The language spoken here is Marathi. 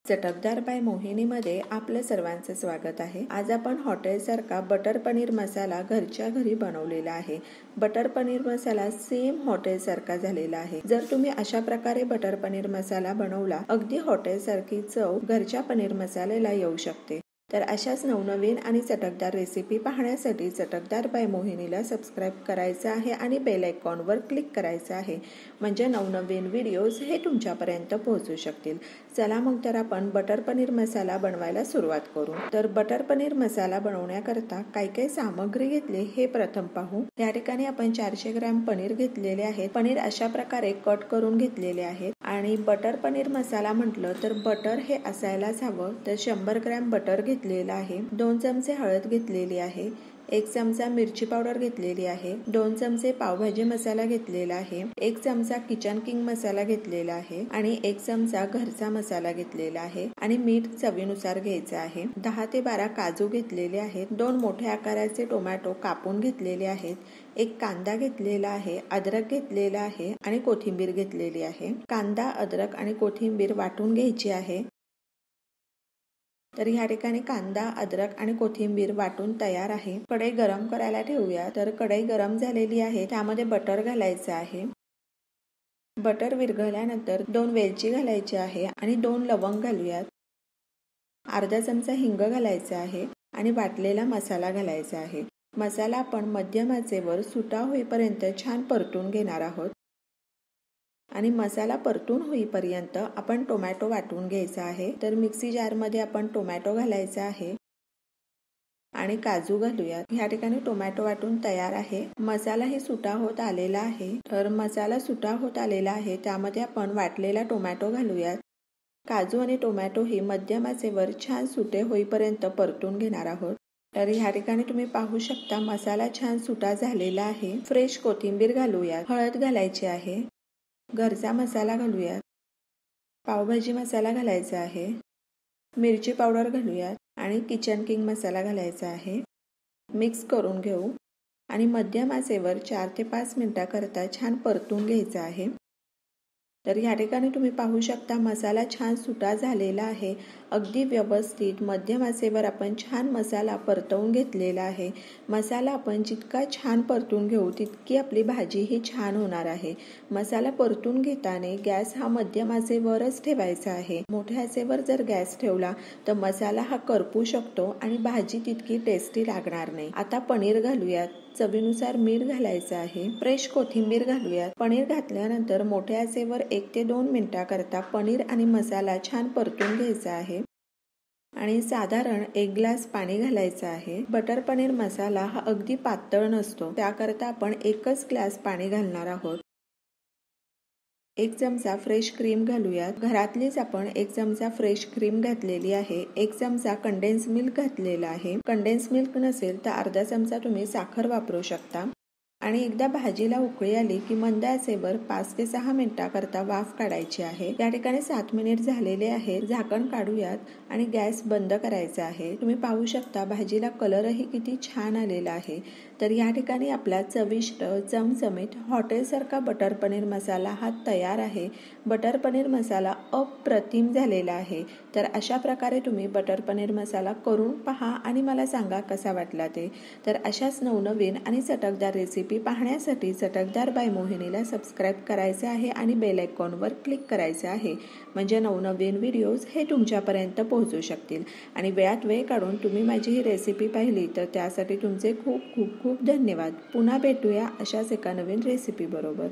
चटकदार बाय मोहिनीमध्ये आपलं सर्वांचं स्वागत आहे। आज आपण हॉटेलसारखा बटर पनीर मसाला घरच्या घरी बनवलेला आहे। बटर पनीर मसाला सेम हॉटेलसारखा झालेला आहे। जर तुम्ही अशा प्रकारे बटर पनीर मसाला बनवला, अगदी हॉटेलसारखी चव घरच्या पनीर मसाल्याला येऊ शकते। तर अशाच नवनवीन आणि चटकदार रेसिपी पाहण्यासाठी चटकदार बाय मोहिनीला सबस्क्राइब करायचं आहे आणि बेल आयकॉनवर क्लिक करायचं आहे, म्हणजे नवनवीन व्हिडिओज हे तुमच्यापर्यंत पोहोचू शकतील। चला मग तर आपण बटर पनीर मसाला बनवायला सुरुवात करू। तर बटर पनीर मसाला बनवण्याकरता काय सामग्री घेतली हे प्रथम पाहू। या ठिकाणी आपण 400 ग्रॅम पनीर घेतलेले आहे। पनीर अशा प्रकारे कट करून घेतलेले आहे आणि बटर पनीर मसाला म्हटलं तर बटर हे असायलाच हवं। तर 100 ग्रॅम बटर घेतलेला आहे, 2 चमचे हळद घेतलेली आहे, 1 चमचा मिरची पावडर घेतलेली आहे, 2 चमचे पावभाजी मसाला घेतलेला आहे, 1 चमचा किचन किंग मसाला घेतलेला आहे आणि 1 चमचा घरचा मसाला घेतलेला आहे आणि मीठ चवीनुसार घ्यायचं आहे। 10 ते 12 काजू घेतलेले आहेत, 2 मोठ्या आकाराचे टोमॅटो कापून घेतलेले आहेत, 1 कांदा घेतलेला आहे, अद्रक घेतलेला आहे आणि कोथिंबीर घेतलेली आहे। कांदा, अद्रक आणि कोथिंबीर वाटून घ्यायची आहे। तर ह्या ठिकाणी कांदा, अद्रक आणि कोथिंबीर वाटून तयार आहे। कढई गरम करायला ठेवूया। तर कढई गरम झालेली आहे, त्यामध्ये बटर घालायचं आहे। बटर विरघळल्यानंतर 2 वेलची घालायची आहे आणि 2 लवंग घालूयात। अर्धा चमचा हिंग घालायचा आहे आणि वाटलेला मसाला घालायचा आहे। मसाला आपण मध्यम आचेवर सुटा होईपर्यंत छान परतून घेणार आहोत आणि मसाला परतून होईपर्यंत आपण टोमॅटो वाटून घ्यायचा आहे। तर मिक्सी जार मध्ये आपण टोमॅटो घालायचा आहे आणि काजू घालूयात। या ठिकाणी टोमॅटो वाटून तयार आहे। मसाला ही सुटा होत आलेला आहे। तर मसाला सुटा होत आलेला आहे, त्यामध्ये आपण वाटलेला टोमॅटो घालूयात। काजू आणि टोमॅटो ही मध्यम आचेवर छान सुटे होईपर्यंत परतून घेणार आहोत। तर ह्या ठिकाणी तुम्ही पाहू शकता मसाला छान सुटा झालेला आहे। फ्रेश कोथिंबीर घालूयात, हळद घालायची आहे, घरचा मसाला घालूयात, पावभाजी मसाला घालायचा आहे, मिरची पावडर घालूयात आणि किचन किंग मसाला घालायचा आहे। मिक्स करून घेऊ आणि मध्यम आचेवर 4 ते 5 मिनिटाकरता छान परतून घ्यायचा आहे। तर या ठिकाणी तुम्ही पाहू शकता मसाला छान सुटा झालेला आहे। अगदी व्यवस्थित मध्यम आचेवर आपण छान मसाला परतवून घेतलेला आहे। मसाला आपण जितका छान परतून घेऊ तितकी आपली भाजी ही छान होणार आहे। मसाला परतून घेताना गॅस हा मध्यम आचेवरच ठेवायचा आहे। मोठ्या आचेवर जर गॅस ठेवला तर मसाला हा करपू शकतो आणि भाजी तितकी टेस्टी लागणार नाही। आता पनीर घालूयात, चवीनुसार मीठ घालायचं आहे, फ्रेश कोथिंबीर घालूयात। पनीर घातल्यानंतर मोठ्या आचेवर 1 ते 2 मिनिटाकरता पनीर आणि मसाला छान परतून घ्यायचा आहे आणि साधारण 1 ग्लास पाणी घालायचं आहे। बटर पनीर मसाला हा अगदी पातळ नसतो, त्याकरता आपण 1च ग्लास पाणी घालणार आहोत। 1 चमचा फ्रेश क्रीम घालूयात। घरातलीच आपण 1 चमचा फ्रेश क्रीम घातलेली आहे। 1 चमचा कंडेन्स मिल्क घातलेला आहे। कंडेन्स मिल्क नसेल तर अर्धा चमचा तुम्ही साखर वापरू शकता आणि एकदा भाजीला उकळी आली की मंद आचेवर 5 ते 6 मिनिटाकरता वाफ काढायची आहे। या ठिकाणी 7 मिनिट झालेले आहे। झाकण काढूयात आणि गॅस बंद करायचा आहे। तुम्ही पाहू शकता भाजीला कलरही किती छान आलेला आहे। तर या ठिकाणी आपला चविष्ट चमचमीत हॉटेलसारखा बटर पनीर मसाला हा तयार आहे। बटर पनीर मसाला अप्रतिम झालेला आहे। तर अशा प्रकारे तुम्ही बटर पनीर मसाला करून पहा आणि मला सांगा कसा वाटला ते। तर अशाच नवनवीन आणि चटकदार रेसिपी पाहण्यासाठी चटकदार बाय मोहिनीला सबस्क्राइब करायचे आहे आणि बेल आयकॉनवर क्लिक करायचे आहे, म्हणजे नवनवीन व्हिडिओज हे तुमच्यापर्यंत पोहोचू शकतील। आणि वेळात वेळ काढून तुम्ही माझी ही रेसिपी पाहिली तर त्यासाठी तुमचे खूप खूप खूप धन्यवाद। पुन्हा भेटूया अशाच एका नवीन रेसिपी बरोबर।